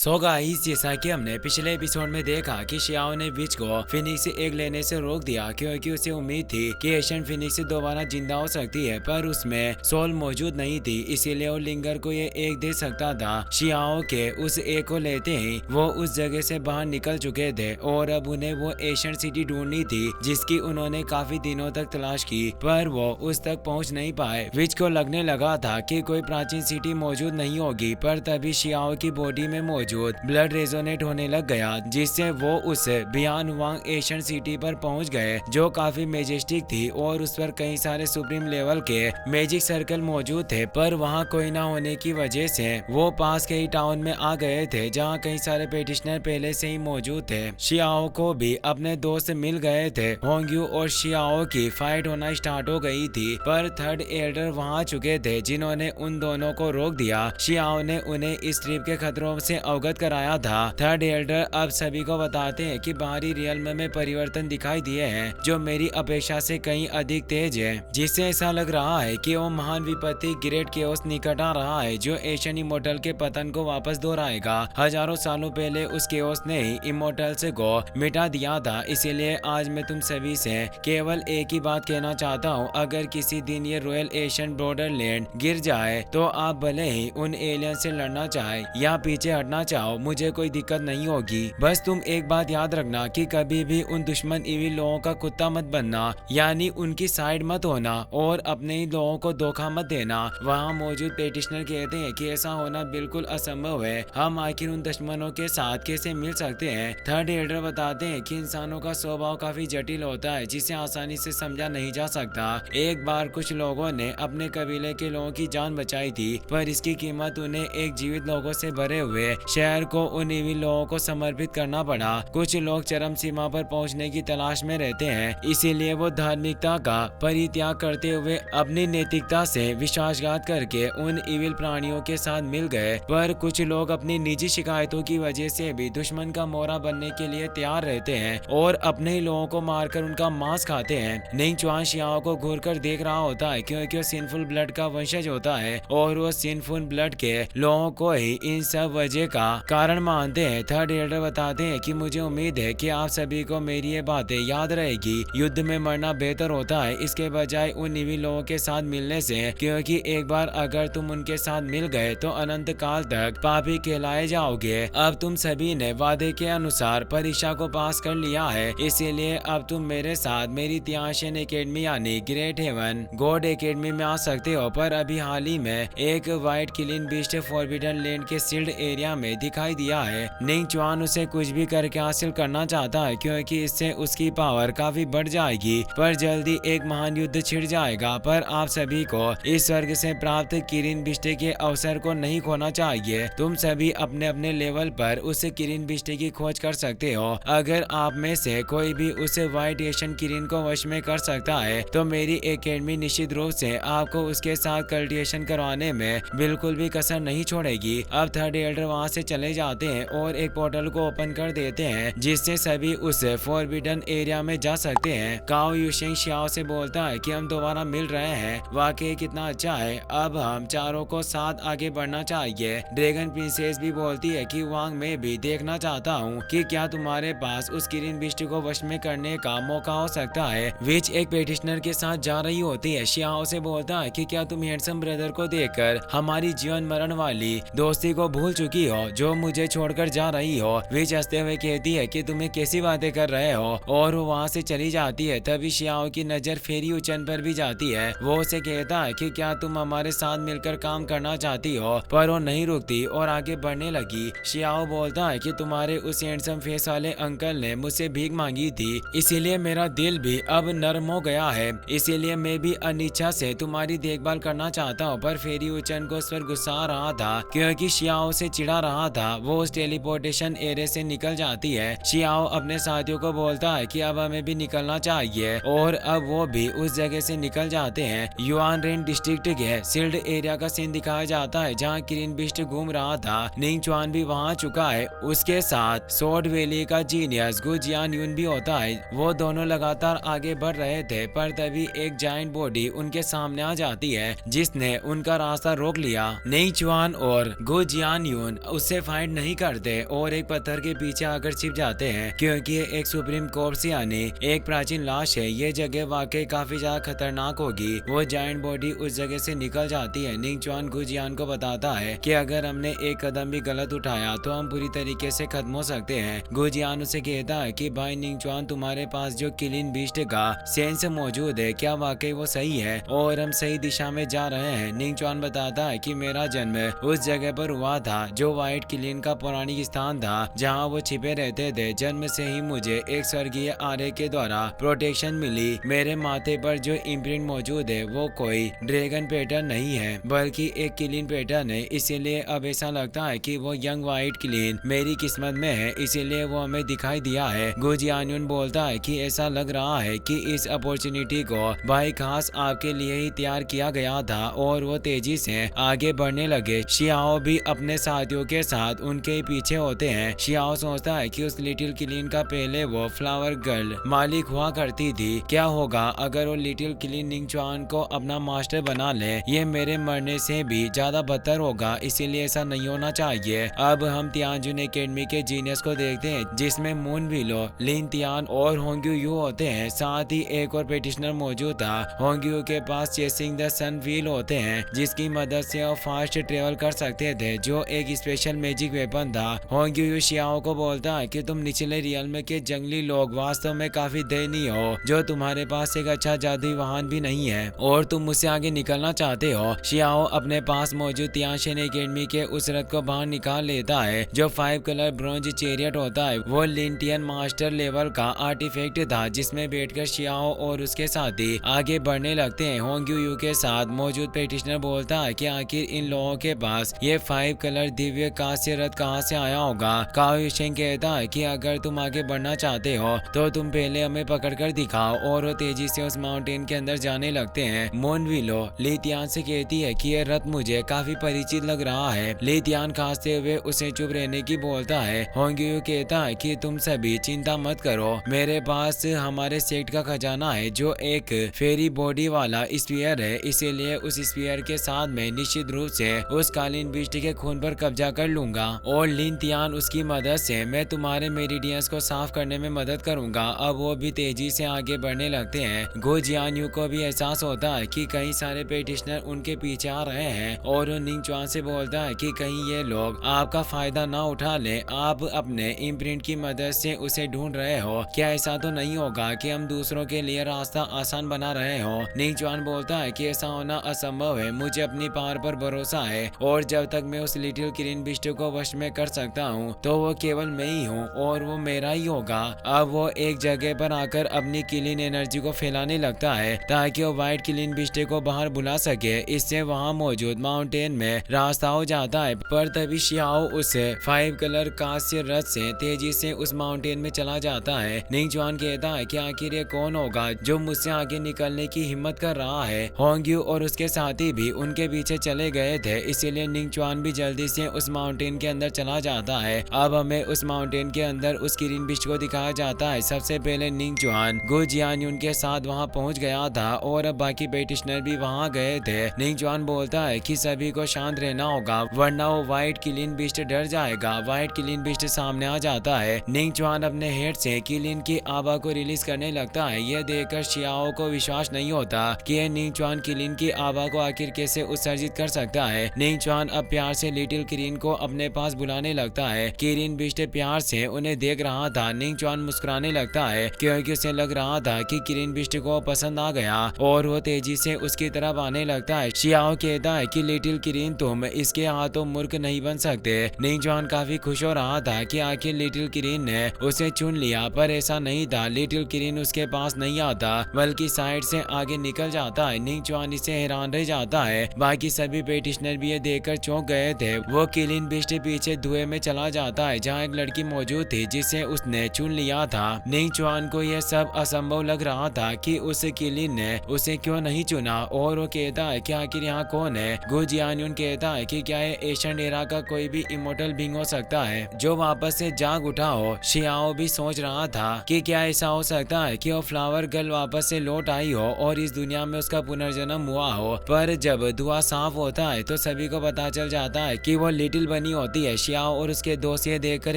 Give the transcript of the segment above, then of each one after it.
So guys, जैसा कि हमने पिछले एपिसोड में देखा कि शियाओ ने विच को फिनिक्स एग लेने से रोक दिया क्योंकि उसे उम्मीद थी कि एशियन फिनिक्स दोबारा जिंदा हो सकती है, पर उसमें सोल मौजूद नहीं थी, इसीलिए वो लिंगर को ये एग दे सकता था। शियाओ के उस एग को लेते ही वो उस जगह से बाहर निकल चुके थे और अब उन्हें वो एशियन सिटी ढूंढनी थी जिसकी उन्होंने काफी दिनों तक तलाश की, पर वो उस तक पहुंच नहीं पाए। विच को लगने लगा था कि कोई प्राचीन सिटी मौजूद नहीं होगी, पर तभी शियाओ की बॉडी में मौजूद ब्लड रेजोनेट होने लग गया, जिससे वो उस बियान वांग एशियन सिटी पर पहुंच गए जो काफी मेजेस्टिक थी और उस पर कई सारे सुप्रीम लेवल के मैजिक सर्कल मौजूद थे, पर वहां कोई ना होने की वजह से वो पास के ही टाउन में आ गए थे जहां कई सारे पेटिशनर पहले से ही मौजूद थे। शियाओ को भी अपने दोस्त मिल गए थे। होंग्यू और शियाओ की फाइट होना स्टार्ट हो गई थी, पर थर्ड एल्डर वहां आ चुके थे जिन्होंने उन दोनों को रोक दिया। शियाओ ने उन्हें इस ट्रिप के खतरों से अवगत कराया था। थर्ड एल्डर अब सभी को बताते हैं कि बाहरी रियल्म में परिवर्तन दिखाई दिए हैं जो मेरी अपेक्षा से कहीं अधिक तेज है, जिससे ऐसा लग रहा है कि वो महान विपत्ति ग्रेट केओस निकट आ रहा है जो एशियन इमोर्टल के पतन को वापस दोहराएगा। हजारों सालों पहले उस केओस ने ही इमोर्टल्स को मिटा दिया था, इसीलिए आज मैं तुम सभी से केवल एक ही बात कहना चाहता हूँ, अगर किसी दिन ये रॉयल एशियन बॉर्डरलैंड गिर जाए तो आप भले ही उन एलियन से लड़ना चाहे या पीछे हटना चाहो, मुझे कोई दिक्कत नहीं होगी। बस तुम एक बात याद रखना कि कभी भी उन दुश्मन इविल लोगों का कुत्ता मत बनना, यानी उनकी साइड मत होना और अपने ही लोगों को धोखा मत देना। वहाँ मौजूद पेटिशनर कहते हैं कि ऐसा होना बिल्कुल असंभव है, हम आखिर उन दुश्मनों के साथ कैसे मिल सकते हैं। थर्ड एल्डर बताते हैं कि इंसानों का स्वभाव काफी जटिल होता है जिसे आसानी से समझा नहीं जा सकता। एक बार कुछ लोगों ने अपने कबीले के लोगों की जान बचाई थी, पर इसकी कीमत उन्हें एक जीवित लोगों से भरे हुए शहर को उन इविल लोगों को समर्पित करना पड़ा। कुछ लोग चरम सीमा पर पहुंचने की तलाश में रहते हैं, इसीलिए वो धार्मिकता का परित्याग करते हुए अपनी नैतिकता से विश्वासघात करके उन इविल प्राणियों के साथ मिल गए। पर कुछ लोग अपनी निजी शिकायतों की वजह से भी दुश्मन का मोहरा बनने के लिए तैयार रहते हैं और अपने ही लोगों को मारकर उनका मांस खाते हैं। निंग चुआन शियाओ को घूर कर देख रहा होता है क्योंकि वो सिनफुल ब्लड का वंशज होता है और वो सिनफुल ब्लड के लोगों को ही इन सब वजह का कारण मानते हैं। थर्ड एल्डर बताते हैं कि मुझे उम्मीद है कि आप सभी को मेरी ये बातें याद रहेगी। युद्ध में मरना बेहतर होता है इसके बजाय उन इविल लोगों के साथ मिलने से, क्योंकि एक बार अगर तुम उनके साथ मिल गए तो अनंत काल तक पापी कहलाए जाओगे। अब तुम सभी ने वादे के अनुसार परीक्षा को पास कर लिया है, इसीलिए अब तुम मेरे साथ मेरी त्याशियन एकेडमी यानी ग्रेट हेवन गॉड एकेडमी में आ सकते हो। पर अभी हाल ही में एक white killing beast forbidden land के सील्ड एरिया में दिखाई दिया है। निंग चुआन उसे कुछ भी करके हासिल करना चाहता है क्योंकि इससे उसकी पावर काफी बढ़ जाएगी, पर जल्दी एक महान युद्ध छिड़ जाएगा। पर आप सभी को इस स्वर्ग से प्राप्त किरिन बिस्टे के अवसर को नहीं खोना चाहिए। तुम सभी अपने अपने लेवल पर उस किरिन बिस्टे की खोज कर सकते हो। अगर आप में से कोई भी उस व्हाइट एशियन किरिन को वश में कर सकता है तो मेरी एकेडमी निश्चित रूप से आपको उसके साथ कल्टिवेशन करवाने में बिल्कुल भी कसर नहीं छोड़ेगी। अब थर्ड एल्डर वहां से चले जाते हैं और एक पोर्टल को ओपन कर देते हैं जिससे सभी उस फॉरबिडन एरिया में जा सकते हैं। काओ यूशिंग शियाओ से बोलता है कि हम दोबारा मिल रहे हैं, वाकई कितना अच्छा है, अब हम चारों को साथ आगे बढ़ना चाहिए। ड्रैगन प्रिंसेस भी बोलती है कि वांग मैं भी देखना चाहता हूँ कि क्या तुम्हारे पास उस किरिन बिस्ट को वश में करने का मौका हो सकता है। विच एक पेटिशनर के साथ जा रही होती है। शियाओ से बोलता है कि क्या तुम हैंडसम ब्रदर को देखकर हमारी जीवन मरण वाली दोस्ती को भूल चुकी हो जो मुझे छोड़कर जा रही हो। विच हंसते हुए कहती है कि तुम्हें कैसी बातें कर रहे हो और वो वहाँ से चली जाती है। तभी शियाओ की नजर फेरी उचन पर भी जाती है। वो उसे कहता है कि क्या तुम हमारे साथ मिलकर काम करना चाहती हो, पर वो नहीं रुकती और आगे बढ़ने लगी। शियाओ बोलता है कि तुम्हारे उस हैंडसम फेस वाले अंकल ने मुझसे भीख मांगी थी, इसीलिए मेरा दिल भी अब नर्म हो गया है, इसीलिए मैं भी अनिच्छा से तुम्हारी देखभाल करना चाहता हूँ। पर फेरी उचन को उस पर गुस्सा आ रहा था क्योंकि शियाओ से चिढ़ा रहा था। वो उस टेलीपोर्टेशन एरिया से निकल जाती है। शियाओ अपने साथियों को बोलता है कि अब हमें भी निकलना चाहिए और अब वो भी उस जगह से निकल जाते हैं। युआन रेन डिस्ट्रिक्ट के सील्ड एरिया का सीन दिखाया जाता है जहाँ किरिन बिस्ट घूम रहा था। निंग चुआन भी वहाँ चुका है, उसके साथ सोर्ड वैली का जीनियस गु जियान यून भी होता है। वो दोनों लगातार आगे बढ़ रहे थे, पर तभी एक जायंट बॉडी उनके सामने आ जाती है जिसने उनका रास्ता रोक लिया। निंग चुआन और गु जियान यून उससे उससे फाइट नहीं करते और एक पत्थर के पीछे आकर छिप जाते हैं, क्योंकि ये एक सुप्रीम कोर्स यानी एक प्राचीन लाश है। ये जगह वाकई काफी ज्यादा खतरनाक होगी। वो जायंट बॉडी उस जगह से निकल जाती है। निंग चुआन गुजियान को बताता है कि अगर हमने एक कदम भी गलत उठाया तो हम पूरी तरीके से खत्म हो सकते हैं। गुजियान उसे कहता है कि भाई निंग चुआन, तुम्हारे पास जो किलिन बीस्ट का सेंस मौजूद है, क्या वाकई वो सही है और हम सही दिशा में जा रहे हैं? निंग चुआन बताता है कि मेरा जन्म उस जगह पर हुआ था जो व्हाइट किलिन का पौराणिक स्थान था जहाँ वो छिपे रहते थे। जन्म से ही मुझे एक स्वर्गीय आर्य के द्वारा प्रोटेक्शन मिली। मेरे माथे पर जो इम्प्रिंट मौजूद है वो कोई ड्रैगन पैटर्न नहीं है बल्कि एक किलिन पैटर्न है। इसीलिए अब ऐसा लगता है कि वो यंग व्हाइट किलिन मेरी किस्मत में है, इसीलिए वो हमें दिखाई दिया है। गुजियान्युन बोलता है कि ऐसा लग रहा है कि इस अपॉर्चुनिटी को भाई खास आपके लिए ही तैयार किया गया था। और वो तेजी से आगे बढ़ने लगे। शियाओ भी अपने साथियों के साथ उनके पीछे होते हैं। शियाओ सोचता है कि उस लिटिल किलिन का पहले वो फ्लावर गर्ल मालिक हुआ करती थी। क्या होगा अगर वो लिटिल किलिन निंग चुआन को अपना मास्टर बना ले? ये मेरे मरने से भी ज्यादा बदतर होगा, इसीलिए ऐसा नहीं होना चाहिए। अब हम तियानजुन एकेडमी के जीनियस को देखते हैं जिसमें मून विलो, लिन तियान और होंग्यू यू होते हैं। साथ ही एक और पेटिशनर मौजूद था। होंग्यू के पास चेसिंग द सन व्हील होते हैं जिसकी मदद से वो फास्ट ट्रेवल कर सकते थे, जो एक स्पेशल मैजिक वेपन था। होंग्यू यू शियाओ को बोलता है कि तुम निचले रियल्म के जंगली लोग वास्तव में काफी दयनीय हो, जो तुम्हारे पास एक अच्छा जादुई वाहन भी नहीं है और तुम मुझसे आगे निकलना चाहते हो। शियाओ अपने पास मौजूद तियानशिन एकेडमी के उस रथ को बाहर निकाल लेता है जो 5 कलर ब्रॉन्ज चेरियट होता है। वो लिंटियन मास्टर लेवल का आर्टिफैक्ट था जिसमें बैठकर शियाओ और उसके साथी आगे बढ़ने लगते हैं। होंग्यू यू के साथ मौजूद पेटिशनर बोलता है कि आखिर इन लोगों के पास ये 5 कलर दिव्य कांस्य रथ कहाँ से आया होगा। काओ युशेंग कहता है कि अगर तुम आगे बढ़ना चाहते हो तो तुम पहले हमें पकड़कर दिखाओ, और वो तेजी से उस माउंटेन के अंदर जाने लगते हैं। मोन विलो ली तियान से कहती है कि यह रथ मुझे काफी परिचित लग रहा है। ली तियान खांसते हुए उसे चुप रहने की बोलता है। होंग्यू कहता है कि तुम सभी चिंता मत करो, मेरे पास हमारे सेक्ट का खजाना है जो एक फेरी बॉडी वाला स्पीयर है, इसीलिए उस स्पीयर के साथ मैं निश्चित रूप से उस कालीन बीस्ट के खून पर कब्जा कर लूंगा और लिन तियान उसकी मदद से मैं तुम्हारे मेरिडियंस को साफ करने में मदद करूंगा। अब वो भी तेजी से आगे बढ़ने लगते हैं। गो जियान्यू को भी एहसास होता है कि कई सारे पेटिशनर उनके पीछे आ रहे हैं और वो निंग चुआन से बोलता है कि कहीं ये लोग आपका फायदा ना उठा ले। आप अपने इम्प्रिंट की मदद से उसे ढूंढ रहे हो, क्या ऐसा तो नहीं होगा कि हम दूसरों के लिए रास्ता आसान बना रहे हो? निंग चुआन बोलता है कि ऐसा होना असंभव है, मुझे अपनी पावर पर भरोसा है और जब तक मैं उस लिटिल किलिन बीस्ट को वश में कर सकता हूँ तो वो केवल मैं ही हूँ और वो मेरा ही होगा। अब वो एक जगह पर आकर अपनी किलिन एनर्जी को फैलाने लगता है ताकि वो व्हाइट किलिन बीस्ट को बाहर बुला सके। इससे वहाँ मौजूद माउंटेन में रास्ता हो जाता है, पर तभी शियाओ उस 5 कलर कांस्य रथ से तेजी से उस माउंटेन में चला जाता है। निंग चुआन कहता है कि आखिर ये कौन होगा जो मुझसे आगे निकलने की हिम्मत कर रहा है। होंग्यू और उसके साथी भी उनके पीछे चले गए थे, इसीलिए निंग चुआन भी जल्दी से उस माउंटेन के अंदर चला जाता है। अब हमें उस माउंटेन के अंदर उस किलिन बीस्ट को दिखाया जाता है। सबसे पहले निंग चुआन गो जियान्युन के साथ वहां पहुंच गया था और अब बाकी पेटिशनर भी वहां गए थे। निंग चुआन बोलता है कि सभी को शांत रहना होगा वरना वो व्हाइट किलिन बीस्ट डर जाएगा। व्हाइट किलिन बीस्ट सामने आ जाता है। निंग चुआन अपने हेड से किलिन की आभा को रिलीज करने लगता है। यह देखकर शियाओ को विश्वास नहीं होता कि यह निंग चुआन किलिन की आभा को आखिर कैसे उत्सर्जित कर सकता है। निंग चुआन अब प्यार से लिटिल किलिन को अपने पास बुलाने लगता है। किलिन बीस्ट प्यार से उन्हें देख रहा था। निंग चुआन मुस्कुराने लगता है क्योंकि उसे लग रहा था कि किलिन बीस्ट को पसंद आ गया और वो तेजी से उसकी तरफ आने लगता है। शियाओ कहता है कि लिटिल किलिन तुम इसके हाथों मूर्ख नहीं बन सकते। निंग चुआन काफी खुश हो रहा था कि आखिर लिटिल किलिन ने उसे चुन लिया, पर ऐसा नहीं था। लिटिल किलिन उसके पास नहीं आता बल्कि साइड से आगे निकल जाता है। निंग चुआन इससे हैरान रह जाता है। बाकी सभी पेटिशनर भी ये देखकर चौंक गए थे। वो किलिन बीस्ट पीछे धुएं में चला जाता है जहाँ एक लड़की मौजूद थी जिसे उसने चुन लिया था। निंग चुआन को यह सब असंभव लग रहा था कि उस किलिन ने उसे क्यों नहीं चुना और वो कहता है कि आखिर यहाँ कौन है। गो जियान्युन कहता है कि क्या ये एशियन एरा का कोई भी इमोर्टल बीइंग हो सकता है जो वापस से जाग उठा हो। शियाओ भी सोच रहा था कि क्या ऐसा हो सकता है कि वो फ्लावर गर्ल वापस से लौट आई हो और इस दुनिया में उसका पुनर्जन्म हुआ हो। पर जब धुआं साफ होता है तो सभी को पता चल जाता है कि वो लिटिल बनी बनी होती है। शियाओ और उसके दोस्त ये देखकर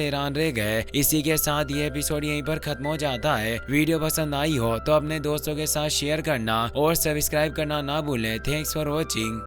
हैरान रह गए। इसी के साथ ये एपिसोड यहीं पर खत्म हो जाता है। वीडियो पसंद आई हो तो अपने दोस्तों के साथ शेयर करना और सब्सक्राइब करना ना भूलें। Thanks for watching.